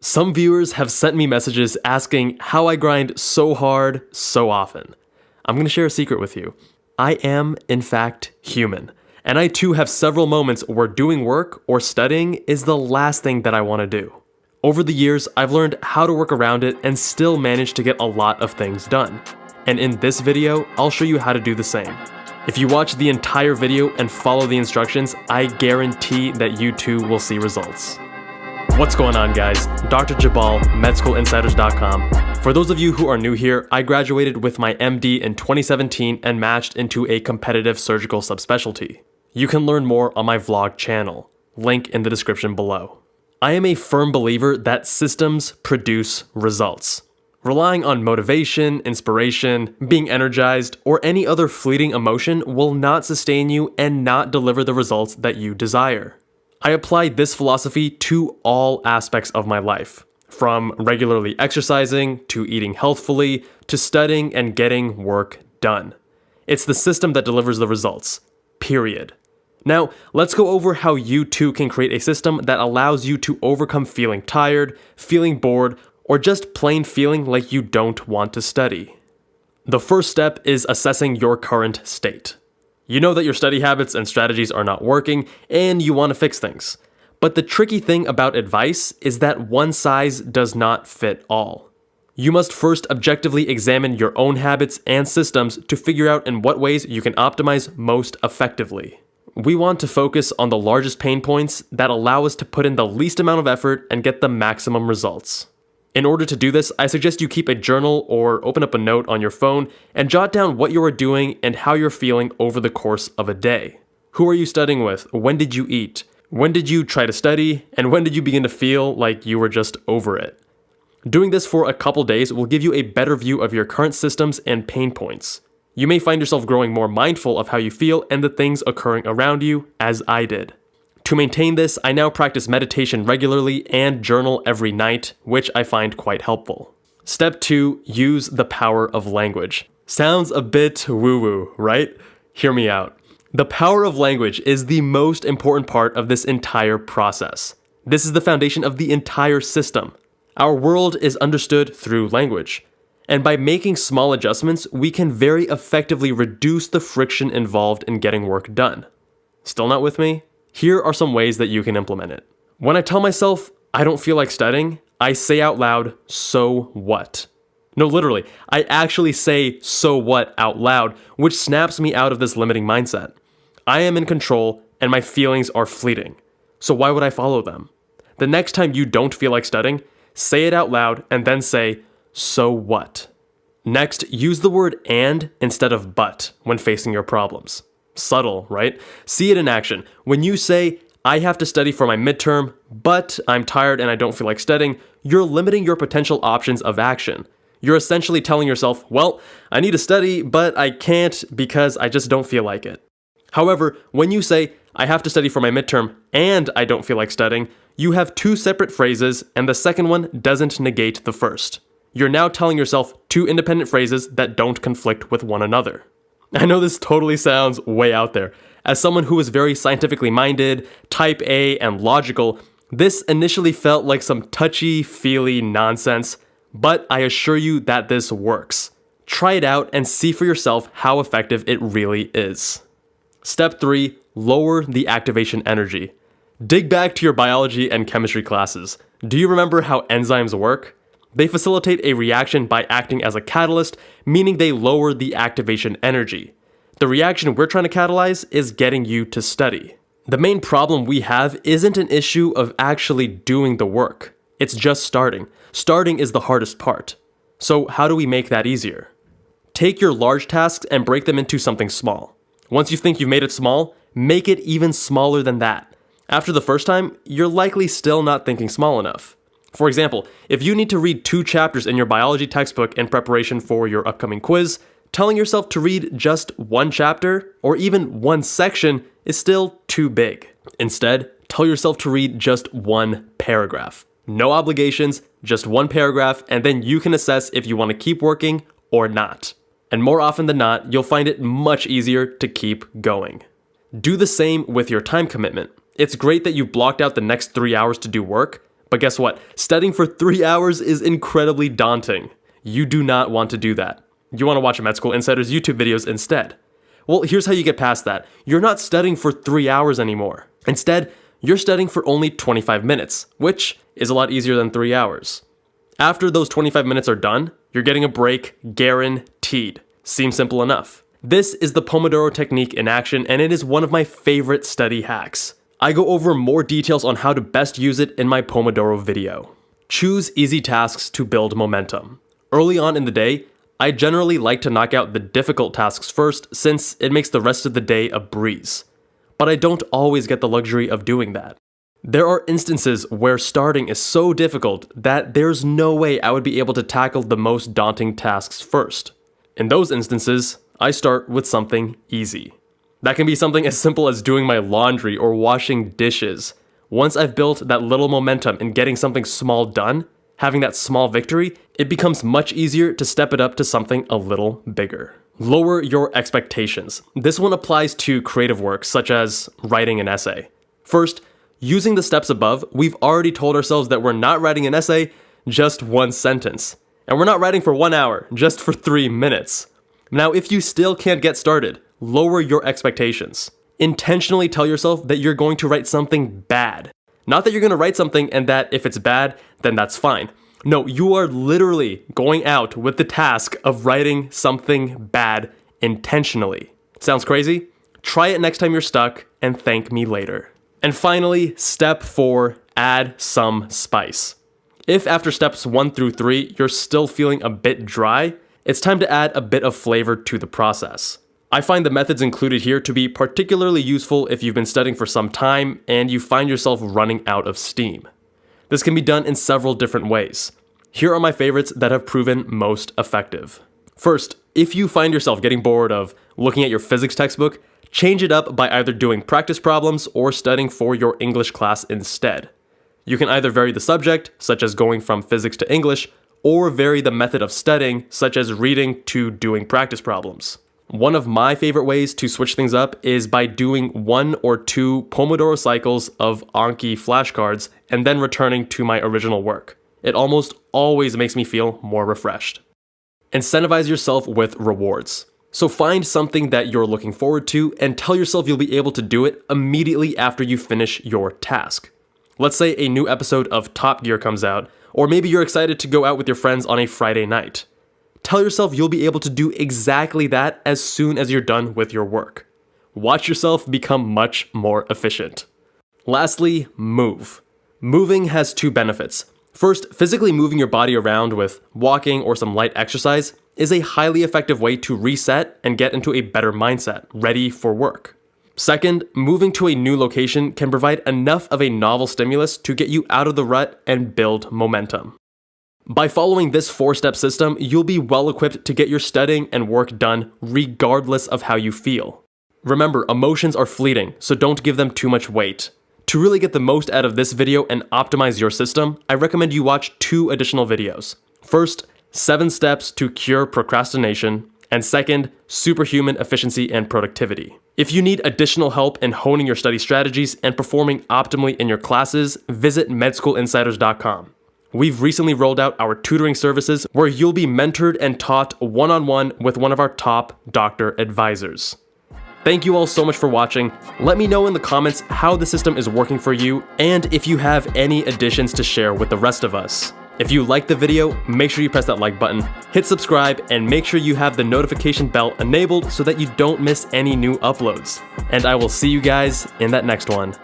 Some viewers have sent me messages asking how I grind so hard, so often. I'm going to share a secret with you. I am, in fact, human. And I too have several moments where doing work or studying is the last thing that I want to do. Over the years, I've learned how to work around it and still manage to get a lot of things done. And in this video, I'll show you how to do the same. If you watch the entire video and follow the instructions, I guarantee that you too will see results. What's going on, guys? Dr. Jabal, MedSchoolInsiders.com. For those of you who are new here, I graduated with my MD in 2017 and matched into a competitive surgical subspecialty. You can learn more on my vlog channel, link in the description below. I am a firm believer that systems produce results. Relying on motivation, inspiration, being energized, or any other fleeting emotion will not sustain you and not deliver the results that you desire. I apply this philosophy to all aspects of my life, from regularly exercising, to eating healthfully, to studying and getting work done. It's the system that delivers the results, period. Now, let's go over how you too can create a system that allows you to overcome feeling tired, feeling bored, or just plain feeling like you don't want to study. The first step is assessing your current state. You know that your study habits and strategies are not working, and you want to fix things. But the tricky thing about advice is that one size does not fit all. You must first objectively examine your own habits and systems to figure out in what ways you can optimize most effectively. We want to focus on the largest pain points that allow us to put in the least amount of effort and get the maximum results. In order to do this, I suggest you keep a journal or open up a note on your phone and jot down what you are doing and how you're feeling over the course of a day. Who are you studying with? When did you eat? When did you try to study? And when did you begin to feel like you were just over it? Doing this for a couple days will give you a better view of your current systems and pain points. You may find yourself growing more mindful of how you feel and the things occurring around you, as I did. To maintain this, I now practice meditation regularly and journal every night, which I find quite helpful. Step 2, use the power of language. Sounds a bit woo-woo, right? Hear me out. The power of language is the most important part of this entire process. This is the foundation of the entire system. Our world is understood through language. And by making small adjustments, we can very effectively reduce the friction involved in getting work done. Still not with me? Here are some ways that you can implement it. When I tell myself I don't feel like studying, I say out loud, "So what?" No, literally, I actually say "so what" out loud, which snaps me out of this limiting mindset. I am in control and my feelings are fleeting. So why would I follow them? The next time you don't feel like studying, say it out loud and then say, "So what?" Next, use the word "and" instead of "but" when facing your problems. Subtle, right? See it in action. When you say, "I have to study for my midterm, but I'm tired and I don't feel like studying," you're limiting your potential options of action. You're essentially telling yourself, well, I need to study, but I can't because I just don't feel like it. However, when you say, "I have to study for my midterm and I don't feel like studying," you have two separate phrases and the second one doesn't negate the first. You're now telling yourself two independent phrases that don't conflict with one another. I know this totally sounds way out there. As someone who is very scientifically minded, type A, and logical, this initially felt like some touchy-feely nonsense, but I assure you that this works. Try it out and see for yourself how effective it really is. Step 3, lower the activation energy. Dig back to your biology and chemistry classes. Do you remember how enzymes work? They facilitate a reaction by acting as a catalyst, meaning they lower the activation energy. The reaction we're trying to catalyze is getting you to study. The main problem we have isn't an issue of actually doing the work. It's just starting. Starting is the hardest part. So how do we make that easier? Take your large tasks and break them into something small. Once you think you've made it small, make it even smaller than that. After the first time, you're likely still not thinking small enough. For example, if you need to read 2 chapters in your biology textbook in preparation for your upcoming quiz, telling yourself to read just 1 chapter or even 1 section is still too big. Instead, tell yourself to read just 1 paragraph. No obligations, just 1 paragraph, and then you can assess if you want to keep working or not. And more often than not, you'll find it much easier to keep going. Do the same with your time commitment. It's great that you blocked out the next 3 hours to do work, But guess what? Studying for 3 hours is incredibly daunting. You do not want to do that. You want to watch Med School Insider's YouTube videos instead. Well, here's how you get past that. You're not studying for 3 hours anymore. Instead, you're studying for only 25 minutes, which is a lot easier than 3 hours. After those 25 minutes are done, you're getting a break, guaranteed. Seems simple enough. This is the Pomodoro technique in action, and it is one of my favorite study hacks. I go over more details on how to best use it in my Pomodoro video. Choose easy tasks to build momentum. Early on in the day, I generally like to knock out the difficult tasks first since it makes the rest of the day a breeze. But I don't always get the luxury of doing that. There are instances where starting is so difficult that there's no way I would be able to tackle the most daunting tasks first. In those instances, I start with something easy. That can be something as simple as doing my laundry or washing dishes. Once I've built that little momentum in getting something small done, having that small victory, it becomes much easier to step it up to something a little bigger. Lower your expectations. This one applies to creative work, such as writing an essay. First, using the steps above, we've already told ourselves that we're not writing an essay, just one sentence. And we're not writing for 1 hour, just for 3 minutes. Now, if you still can't get started, lower your expectations. Intentionally tell yourself that you're going to write something bad. Not that you're going to write something and that if it's bad, then that's fine. No, you are literally going out with the task of writing something bad intentionally. Sounds crazy? Try it next time you're stuck and thank me later. And finally, step 4, add some spice. If after steps 1 through 3, you're still feeling a bit dry, it's time to add a bit of flavor to the process. I find the methods included here to be particularly useful if you've been studying for some time and you find yourself running out of steam. This can be done in several different ways. Here are my favorites that have proven most effective. First, if you find yourself getting bored of looking at your physics textbook, change it up by either doing practice problems or studying for your English class instead. You can either vary the subject, such as going from physics to English, or vary the method of studying, such as reading to doing practice problems. One of my favorite ways to switch things up is by doing 1 or 2 Pomodoro cycles of Anki flashcards and then returning to my original work. It almost always makes me feel more refreshed. Incentivize yourself with rewards. So find something that you're looking forward to and tell yourself you'll be able to do it immediately after you finish your task. Let's say a new episode of Top Gear comes out, or maybe you're excited to go out with your friends on a Friday night. Tell yourself you'll be able to do exactly that as soon as you're done with your work. Watch yourself become much more efficient. Lastly, move. Moving has 2 benefits. First, physically moving your body around with walking or some light exercise is a highly effective way to reset and get into a better mindset, ready for work. Second, moving to a new location can provide enough of a novel stimulus to get you out of the rut and build momentum. By following this 4-step system, you'll be well equipped to get your studying and work done regardless of how you feel. Remember, emotions are fleeting, so don't give them too much weight. To really get the most out of this video and optimize your system, I recommend you watch 2 additional videos. First, 7 steps to cure procrastination, and second, superhuman efficiency and productivity. If you need additional help in honing your study strategies and performing optimally in your classes, visit medschoolinsiders.com. We've recently rolled out our tutoring services where you'll be mentored and taught one-on-one with one of our top doctor advisors. Thank you all so much for watching. Let me know in the comments how the system is working for you and if you have any additions to share with the rest of us. If you liked the video, make sure you press that like button, hit subscribe, and make sure you have the notification bell enabled so that you don't miss any new uploads. And I will see you guys in that next one.